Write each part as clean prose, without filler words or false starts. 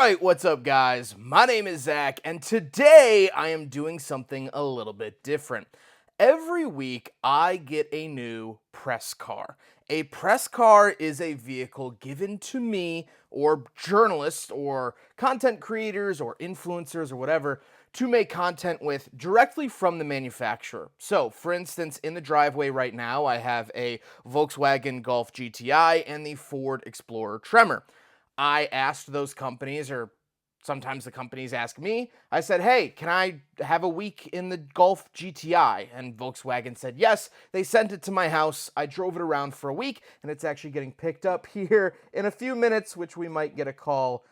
Alright, what's up guys? My name is Zack, and today I am doing something a little bit different. Every week I get a new press car. A press car is a vehicle given to me or journalists or content creators or influencers or whatever to make content with directly from the manufacturer. So, for instance, in the driveway right now, I have a Volkswagen Golf GTI and the Ford Explorer Tremor. I asked those companies, or sometimes the companies ask me, I said, hey, can I have a week in the Golf GTI? And Volkswagen said yes. They sent it to my house. I drove it around for a week, and it's actually getting picked up here in a few minutes, which we might get a call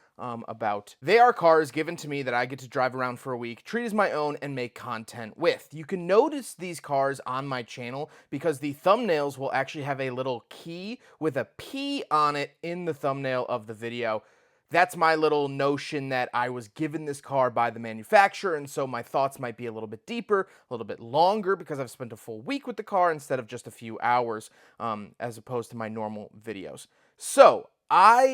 about. They are cars given to me that I get to drive around for a week, treat as my own, and make content with. You can notice these cars on my channel because the thumbnails will actually have a little key with a P on it in the thumbnail of the video. That's my little notion that I was given this car by the manufacturer, and so my thoughts might be a little bit deeper, a little bit longer, because I've spent a full week with the car instead of just a few hours, as opposed to my normal videos. So,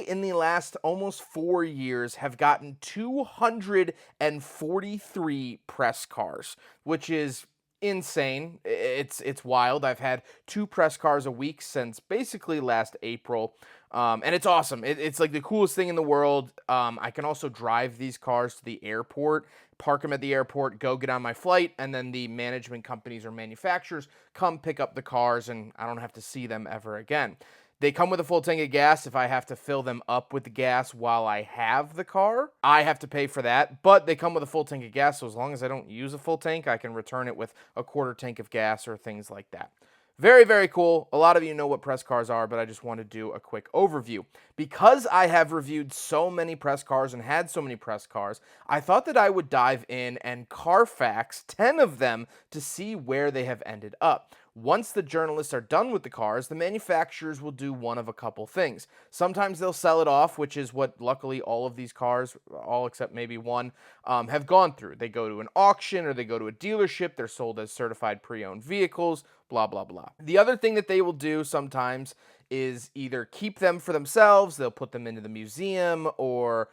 in the last almost 4 years, have gotten 243 press cars, which is insane. It's wild. I've had 2 press cars a week since basically last April. And it's awesome. It's like the coolest thing in the world. I can also drive these cars to the airport, park them at the airport, go get on my flight, and then the management companies or manufacturers come pick up the cars, and I don't have to see them ever again. They come with a full tank of gas. If I have to fill them up with the gas while I have the car, I have to pay for that. But they come with a full tank of gas, so as long as I don't use a full tank, I can return it with a quarter tank of gas or things like that. Very, very cool. A lot of you know what press cars are, but I just want to do a quick overview. Because I have reviewed so many press cars and had so many press cars, I thought that I would dive in and Carfax 10 of them to see where they have ended up. Once the journalists are done with the cars, the manufacturers will do one of a couple things. Sometimes they'll sell it off, which is what luckily all of these cars, all except maybe one, have gone through. They go to an auction or they go to a dealership. They're sold as certified pre-owned vehicles, blah, blah, blah. The other thing that they will do sometimes is either keep them for themselves, they'll put them into the museum, or,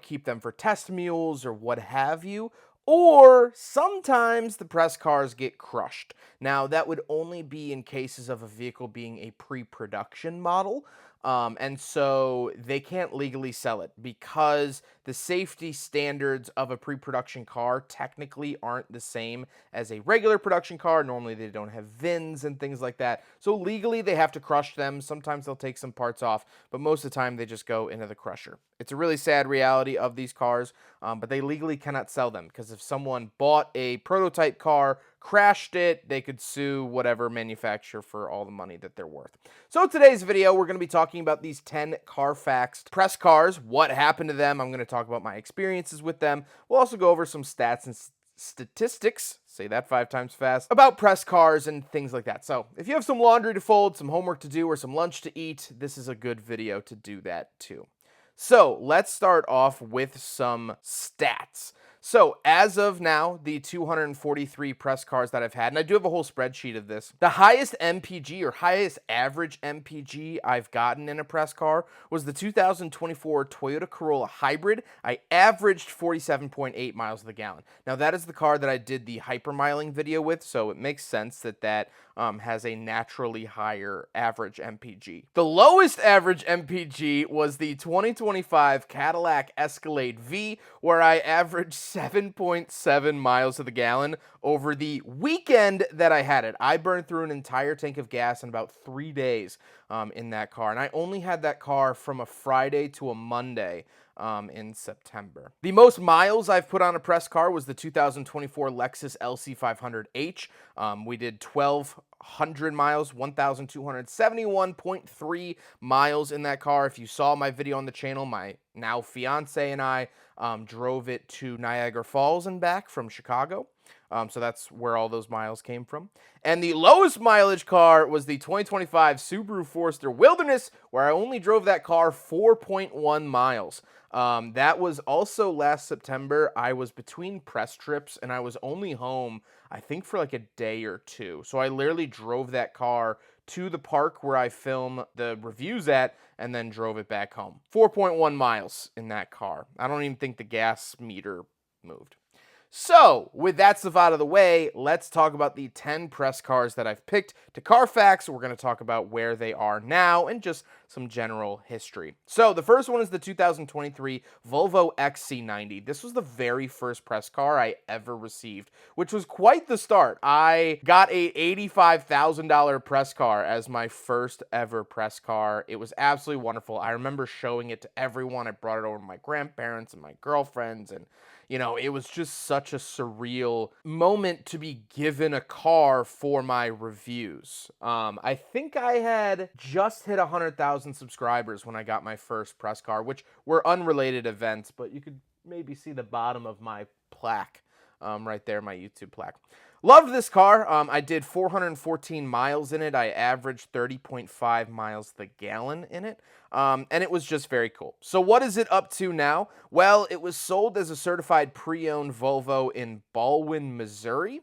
keep them for test mules or what have you. Or sometimes the press cars get crushed. Now, that would only be in cases of a vehicle being a pre-production model. And so they can't legally sell it because the safety standards of a pre-production car technically aren't the same as a regular production car. Normally they don't have VINs and things like that. So legally they have to crush them. Sometimes they'll take some parts off, but most of the time they just go into the crusher. It's a really sad reality of these cars, but they legally cannot sell them because if someone bought a prototype car, crashed it, they could sue whatever manufacturer for all the money that they're worth. So today's video, we're going to be talking about these 10 Carfax press cars, what happened to them. I'm going to talk about my experiences with them. We'll also go over some stats and statistics, say that 5 times fast, about press cars and things like that. So if you have some laundry to fold, some homework to do, or some lunch to eat, this is a good video to do that too. So let's start off with some stats. So as of now, the 243 press cars that I've had, and I do have a whole spreadsheet of this, the highest MPG or highest average MPG I've gotten in a press car was the 2024 Toyota Corolla Hybrid. I averaged 47.8 miles to the gallon. Now that is the car that I did the hypermiling video with, so it makes sense that that has a naturally higher average MPG. The lowest average MPG was the 2025 Cadillac Escalade V, where I averaged 7.7 miles to the gallon over the weekend that I had it. I burned through an entire tank of gas in about 3 days in that car, and I only had that car from a Friday to a Monday in September. The most miles I've put on a press car was the 2024 Lexus LC500H. We did 1,200 miles, 1,271.3 miles in that car. If you saw my video on the channel, my now fiance and I drove it to Niagara Falls and back from Chicago. So that's where all those miles came from. And the lowest mileage car was the 2025 Subaru Forester Wilderness, where I only drove that car 4.1 miles. That was also last September. I was between press trips and I was only home, I think, for like a day or two. So I literally drove that car to the park where I film the reviews at, and then drove it back home. 4.1 miles in that car. I don't even think the gas meter moved. So, with that stuff out of the way, let's talk about the 10 press cars that I've picked to Carfax. We're going to talk about where they are now and just some general history. So, the first one is the 2023 Volvo XC90. This was the very first press car I ever received, which was quite the start. I got a $85,000 press car as my first ever press car. It was absolutely wonderful. I remember showing it to everyone. I brought it over to my grandparents and my girlfriends, and it was just such a surreal moment to be given a car for my reviews. I think I had just hit 100,000 subscribers when I got my first press car, which were unrelated events, but you could maybe see the bottom of my plaque right there, my YouTube plaque. Loved this car. I did 414 miles in it. I averaged 30.5 miles the gallon in it. And it was just very cool. So what is it up to now? Well, it was sold as a certified pre-owned Volvo in Baldwin, Missouri.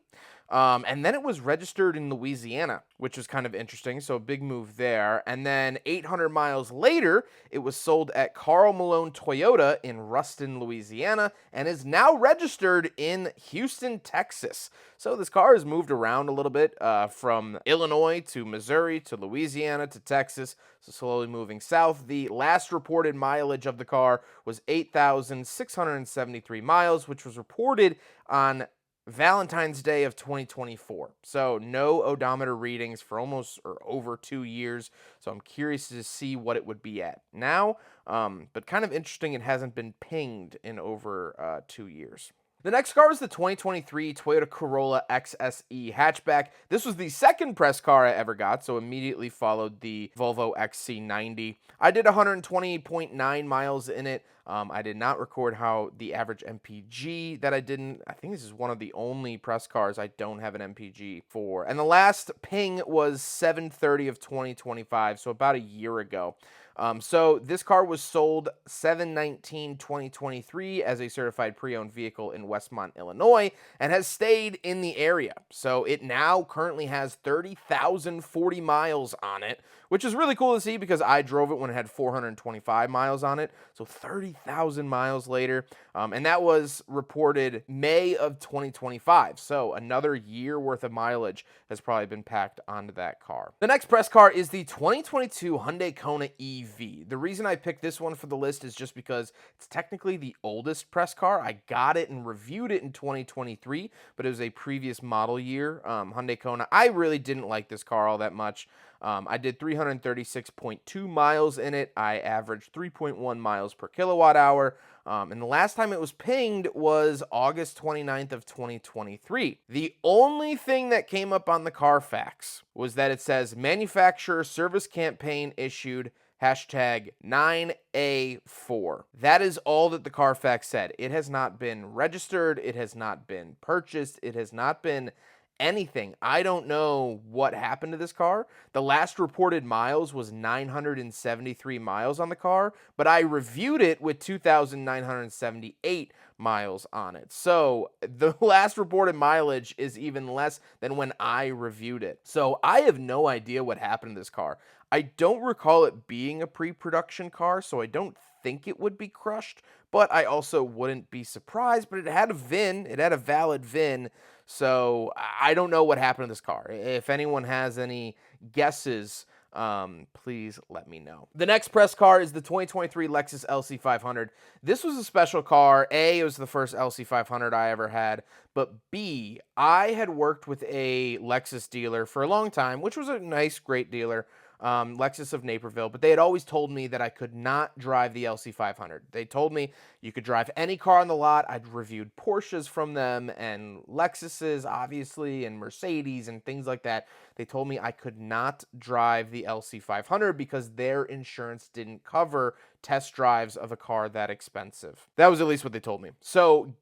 And then it was registered in Louisiana, which was kind of interesting. So a big move there. And then 800 miles later, it was sold at Carl Malone Toyota in Ruston, Louisiana, and is now registered in Houston, Texas. So this car has moved around a little bit from Illinois to Missouri to Louisiana to Texas. So slowly moving south. The last reported mileage of the car was 8,673 miles, which was reported on Valentine's Day of 2024. So no odometer readings for almost or over 2 years. So I'm curious to see what it would be at now. But kind of interesting, it hasn't been pinged in over 2 years. The next car was the 2023 Toyota Corolla XSE hatchback. This was the second press car I ever got, so immediately followed the Volvo XC90. I did 120.9 miles in it. I did not record how the average MPG that I didn't. I think this is one of the only press cars I don't have an MPG for. And the last ping was 7/30 of 2025, so about a year ago. So this car was sold 7/19/2023 as a certified pre-owned vehicle in Westmont, Illinois, and has stayed in the area. So it now currently has 30,040 miles on it, which is really cool to see because I drove it when it had 425 miles on it. So 30,000 miles later. And that was reported May of 2025. So another year worth of mileage has probably been packed onto that car. The next press car is the 2022 Hyundai Kona EV. The reason I picked this one for the list is just because it's technically the oldest press car. I got it and reviewed it in 2023, but it was a previous model year Hyundai Kona. I really didn't like this car all that much. I did 336.2 miles in it. I averaged 3.1 miles per kilowatt hour. And the last time it was pinged was August 29th of 2023. The only thing that came up on the Carfax was that it says manufacturer service campaign issued hashtag 9A4. That is all that the Carfax said. It has not been registered. It has not been purchased. It has not been anything. I don't know what happened to this car. The last reported miles was 973 miles on the car, but I reviewed it with 2,978 miles on it. So the last reported mileage is even less than when I reviewed it. So I have no idea what happened to this car. I don't recall it being a pre-production car, so I don't think it would be crushed, but I also wouldn't be surprised. But it had a VIN, it had a valid VIN, so I don't know what happened to this car. If anyone has any guesses, please let me know. The next press car is the 2023 Lexus LC500. This was a special car. A, it was the first LC500 I ever had, but B, I had worked with a Lexus dealer for a long time, which was a nice, great dealer. Lexus of Naperville, but they had always told me that I could not drive the LC500. They told me you could drive any car on the lot. I'd reviewed Porsches from them and Lexuses, obviously, and Mercedes and things like that. They told me I could not drive the LC500 because their insurance didn't cover test drives of a car that expensive. That was at least what they told me. So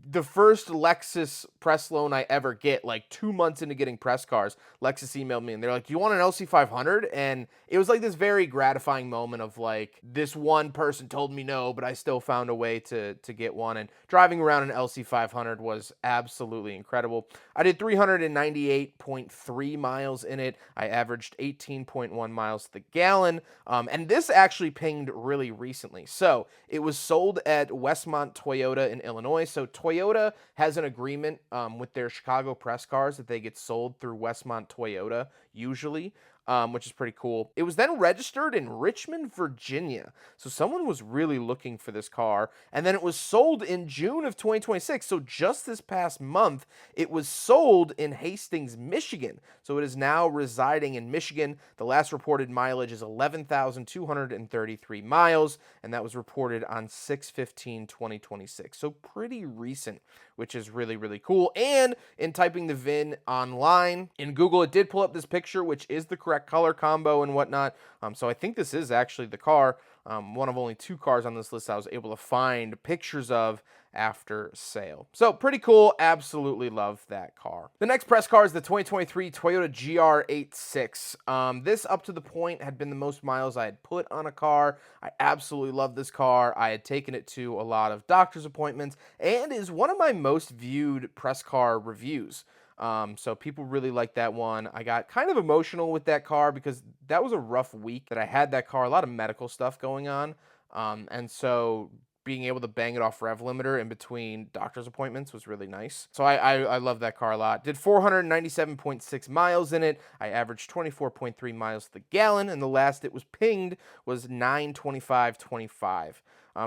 the first Lexus press loan I ever get, like 2 months into getting press cars, Lexus emailed me and they're like, "Do you want an LC500?" And it was like this very gratifying moment of like, this one person told me no, but I still found a way to get one. And driving around an LC500 was absolutely incredible. I did 398.3 miles in it. I averaged 18.1 miles to the gallon. And this actually pinged really recently. So it was sold at Westmont Toyota in Illinois. So Toyota has an agreement with their Chicago press cars that they get sold through Westmont Toyota usually. Which is pretty cool. It was then registered in Richmond, Virginia. So someone was really looking for this car. And then it was sold in June of 2026. So just this past month, it was sold in Hastings, Michigan. So it is now residing in Michigan. The last reported mileage is 11,233 miles. And that was reported on 6/15/2026. So pretty recent, which is really, really cool. And in typing the VIN online in Google, it did pull up this picture, which is the correct color combo and whatnot. So I think this is actually the car. One of only 2 cars on this list I was able to find pictures of after sale. So pretty cool. Absolutely love that car. The next press car is the 2023 Toyota GR86. This up to the point had been the most miles I had put on a car. I absolutely love this car. I had taken it to a lot of doctor's appointments and is one of my most viewed press car reviews. So people really like that one. I got kind of emotional with that car because that was a rough week that I had that car, a lot of medical stuff going on. And so being able to bang it off rev limiter in between doctor's appointments was really nice. So I love that car a lot. Did 497.6 miles in it. I averaged 24.3 miles to the gallon, and the last it was pinged was 9/25/25.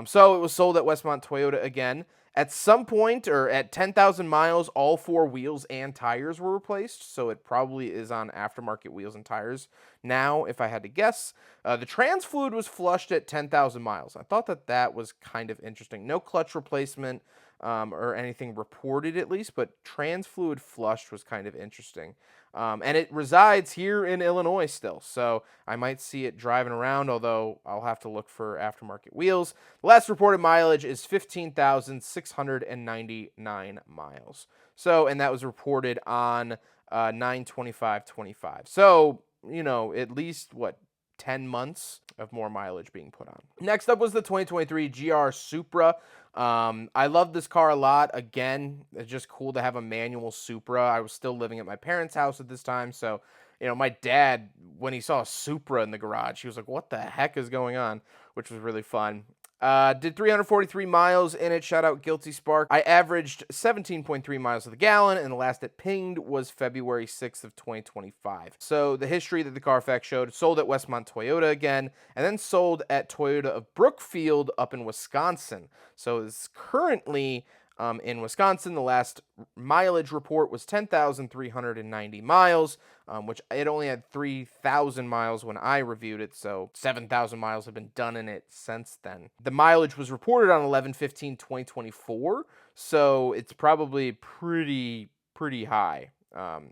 So it was sold at Westmont Toyota again. At some point, or at 10,000 miles, all 4 wheels and tires were replaced, so it probably is on aftermarket wheels and tires now, if I had to guess. The trans fluid was flushed at 10,000 miles. I thought that was kind of interesting. No clutch replacement or anything reported, at least, but trans fluid flushed was kind of interesting. And it resides here in Illinois still, so I might see it driving around, although I'll have to look for aftermarket wheels. The last reported mileage is 15,699 miles. So, and that was reported on 9/25/25. So, at least, 10 months of more mileage being put on. Next up was the 2023 GR Supra. I love this car a lot. Again, it's just cool to have a manual Supra. I was still living at my parents' house at this time, so my dad, when he saw a Supra in the garage, he was like, "What the heck is going on?" Which was really fun. Did 343 miles in it. Shout out Guilty Spark. I averaged 17.3 miles to the gallon, and the last it pinged was February 6th of 2025. So the history that the Carfax showed, sold at Westmont Toyota again, and then sold at Toyota of Brookfield up in Wisconsin. So it's currently in Wisconsin. The last mileage report was 10,390 miles, which it only had 3,000 miles when I reviewed it, so 7,000 miles have been done in it since then. The mileage was reported on 11/15/2024, so it's probably pretty high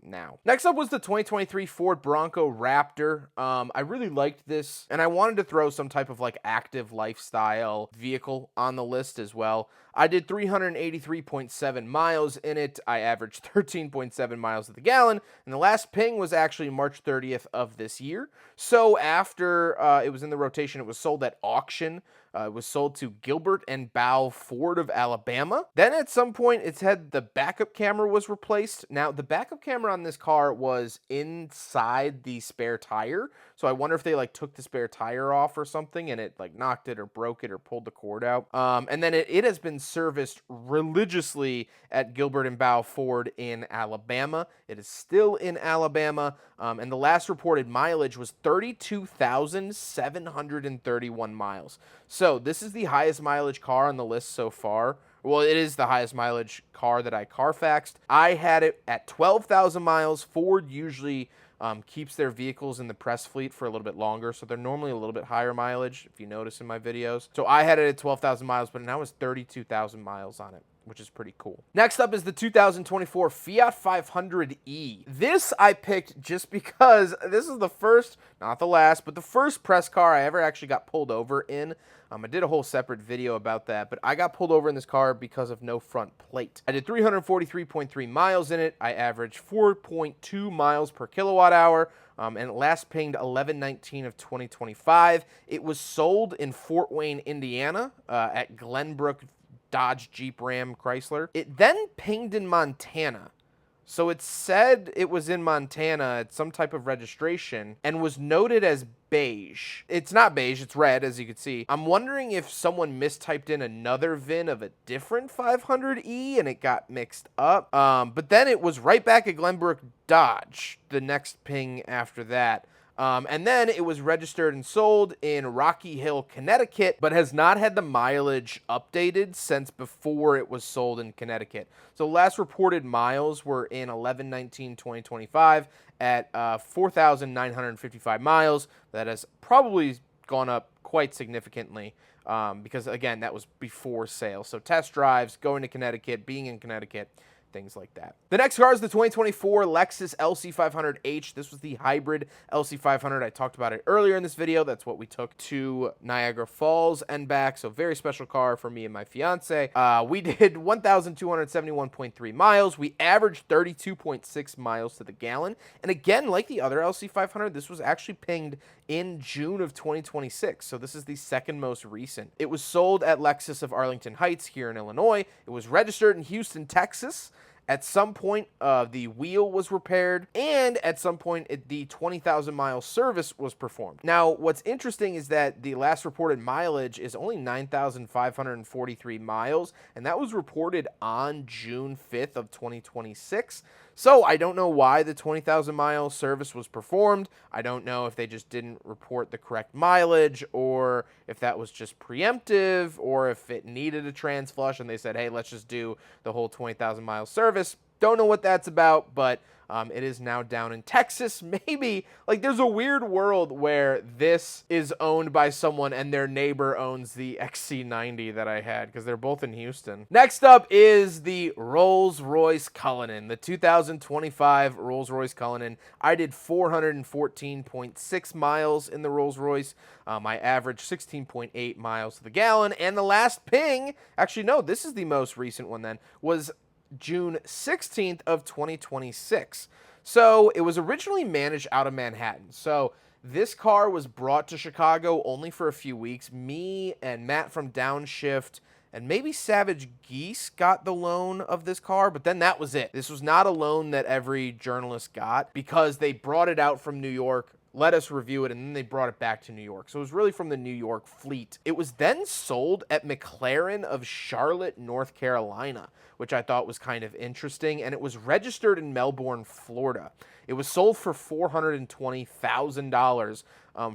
now. Next up was the 2023 Ford Bronco Raptor. I really liked this, and I wanted to throw some type of active lifestyle vehicle on the list as well. I did 383.7 miles in it. I averaged 13.7 miles to the gallon, and the last ping was actually March 30th of this year. So after it was in the rotation, it was sold at auction. It was sold to Gilbert and Bow Ford of Alabama. Then at some point, the backup camera was replaced. Now, the backup camera on this car was inside the spare tire. So I wonder if they took the spare tire off or something and it knocked it or broke it or pulled the cord out. And then it has been serviced religiously at Gilbert and Bow Ford in Alabama. It is still in Alabama. And the last reported mileage was 32,731 miles. So this is the highest mileage car on the list so far. Well, it is the highest mileage car that I Carfaxed. I had it at 12,000 miles. Ford usually keeps their vehicles in the press fleet for a little bit longer, so they're normally a little bit higher mileage, if you notice in my videos. So I had it at 12,000 miles, but now it's 32,000 miles on it, which is pretty cool. Next up is the 2024 Fiat 500e. This I picked just because this is the first, not the last, but the first press car I ever actually got pulled over in. I did a whole separate video about that, but I got pulled over in this car because of no front plate. I did 343.3 miles in it. I averaged 4.2 miles per kilowatt hour. And it last pinged 11/19 of 2025. It was sold in Fort Wayne, Indiana, at Glenbrook Dodge Jeep Ram Chrysler. It then pinged in Montana. So it said it was in Montana at some type of registration and was noted as beige. It's not beige, it's red, as you can see. I'm wondering if someone mistyped in another VIN of a different 500E and it got mixed up. But then it was right back at Glenbrook Dodge, the next ping after that. And then it was registered and sold in Rocky Hill, Connecticut, but has not had the mileage updated since before it was sold in Connecticut. So last reported miles were in 11/19/2025 at 4,955 miles. That has probably gone up quite significantly because, again, that was before sale. So test drives, going to Connecticut, being in Connecticut, things like that. The next car is the 2024 Lexus LC500H. This was the hybrid LC500. I talked about it earlier in this video. That's what we took to Niagara Falls and back. So very special car for me and my fiance. We did 1,271.3 miles. We averaged 32.6 miles to the gallon. And again, like the other LC500, this was actually pinged in June of 2026. So this is the second most recent. It was sold at Lexus of Arlington Heights here in Illinois. It was registered in Houston, Texas. At some point, the wheel was repaired, and at some point, the 20,000 mile service was performed. Now, what's interesting is that the last reported mileage is only 9,543 miles, and that was reported on June 5th of 2026. So I don't know why the 20,000 mile service was performed. I don't know if they just didn't report the correct mileage, or if that was just preemptive, or if it needed a trans flush and they said, hey, let's just do the whole 20,000 mile service. Don't know what that's about, but it is now down in Texas. Maybe, like, there's a weird world where this is owned by someone and their neighbor owns the XC90 that I had, because they're both in Houston. Next up is the Rolls-Royce Cullinan, the 2025 Rolls-Royce Cullinan. I did 414.6 miles in the Rolls-Royce. I averaged 16.8 miles to the gallon, and the last ping, actually, no, this is the most recent one then, was June 16th of 2026. So it was originally managed out of Manhattan. So this car was brought to Chicago only for a few weeks. Me and Matt from Downshift and maybe Savage Geese got the loan of this car, but then that was it. This was not a loan that every journalist got because they brought it out from New York, let us review it, and then they brought it back to New York. So it was really from the New York fleet. It was then sold at McLaren of Charlotte, North Carolina, which I thought was kind of interesting, and it was registered in Melbourne, Florida. It was sold for $420,000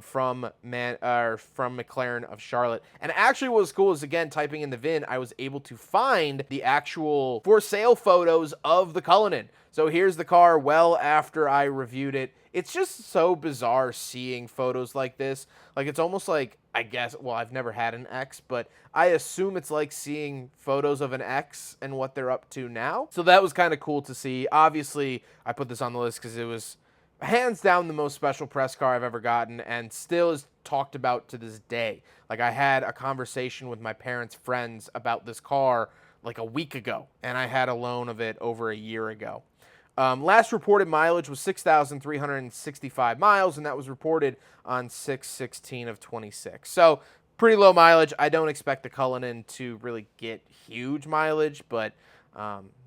from McLaren of Charlotte. And actually what was cool is, again, typing in the VIN, I was able to find the actual for sale photos of the Cullinan. So here's the car well after I reviewed it. It's just so bizarre seeing photos like this. Like, it's almost like, I guess, well, I've never had an X, but I assume it's like seeing photos of an X and what they're up to now. So that was kind of cool to see. Obviously, I put this on the list because it was hands down the most special press car I've ever gotten, and still is talked about to this day. Like, I had a conversation with my parents' friends about this car like a week ago, and I had a loan of it over a year ago. Last reported mileage was 6,365 miles, and that was reported on 6/16 of 26. So pretty low mileage. I don't expect the Cullinan to really get huge mileage, but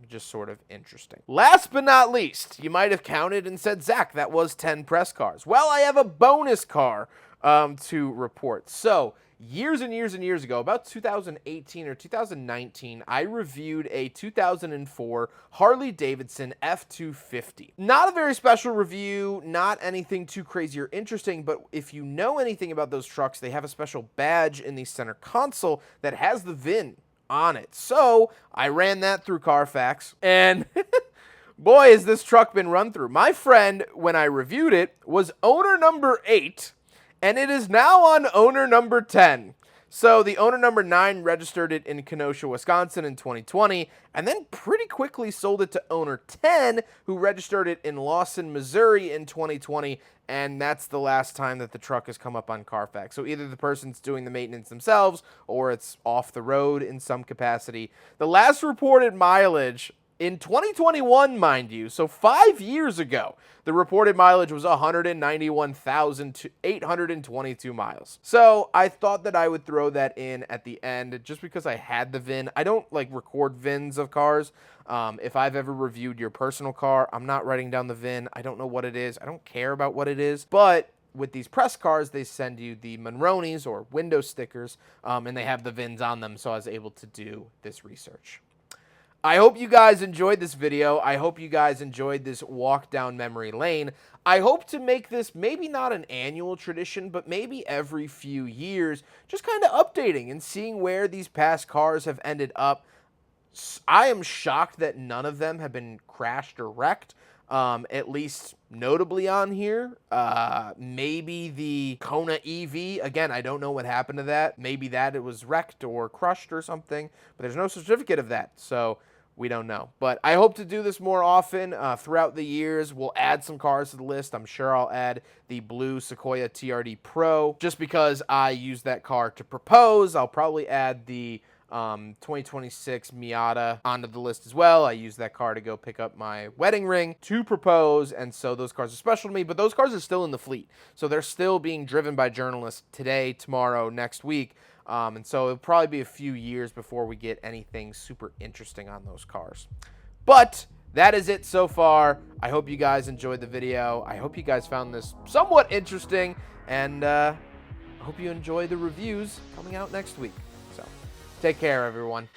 just sort of interesting. Last but not least, you might have counted and said, Zach, that was 10 press cars. Well, I have a bonus car to report. So years and years and years ago, about 2018 or 2019, I reviewed a 2004 Harley-Davidson F250. Not a very special review, not anything too crazy or interesting, but if you know anything about those trucks, they have a special badge in the center console that has the VIN on it. So I ran that through Carfax, and boy, has this truck been run through. My friend, when I reviewed it, was owner number 8, and it is now on owner number 10. So the owner number 9 registered it in Kenosha, Wisconsin in 2020, and then pretty quickly sold it to owner 10, who registered it in Lawson, Missouri in 2020, and that's the last time that the truck has come up on Carfax. So either the person's doing the maintenance themselves, or it's off the road in some capacity. The last reported mileage in 2021, mind you, so 5 years ago, the reported mileage was 191,822 miles. So I thought that I would throw that in at the end just because I had the VIN. I don't like record VINs of cars. If I've ever reviewed your personal car, I'm not writing down the VIN. I don't know what it is. I don't care about what it is. But with these press cars, they send you the Monronis or window stickers, and they have the VINs on them. So I was able to do this research. I hope you guys enjoyed this video. I hope you guys enjoyed this walk down memory lane. I hope to make this maybe not an annual tradition, but maybe every few years, just kind of updating and seeing where these past cars have ended up. I am shocked that none of them have been crashed or wrecked, at least notably on here. Maybe the Kona EV. Again, I don't know what happened to that. Maybe that it was wrecked or crushed or something, but there's no certificate of that, so we don't know. But I hope to do this more often throughout the years. We'll add some cars to the list. I'm sure I'll add the blue Sequoia TRD Pro just because I use that car to propose. I'll probably add the 2026 Miata onto the list as well. I use that car to go pick up my wedding ring to propose, and so those cars are special to me, but those cars are still in the fleet. So they're still being driven by journalists today, tomorrow, next week. And so it'll probably be a few years before we get anything super interesting on those cars. But that is it so far. I hope you guys enjoyed the video. I hope you guys found this somewhat interesting, and I hope you enjoy the reviews coming out next week. So take care, everyone.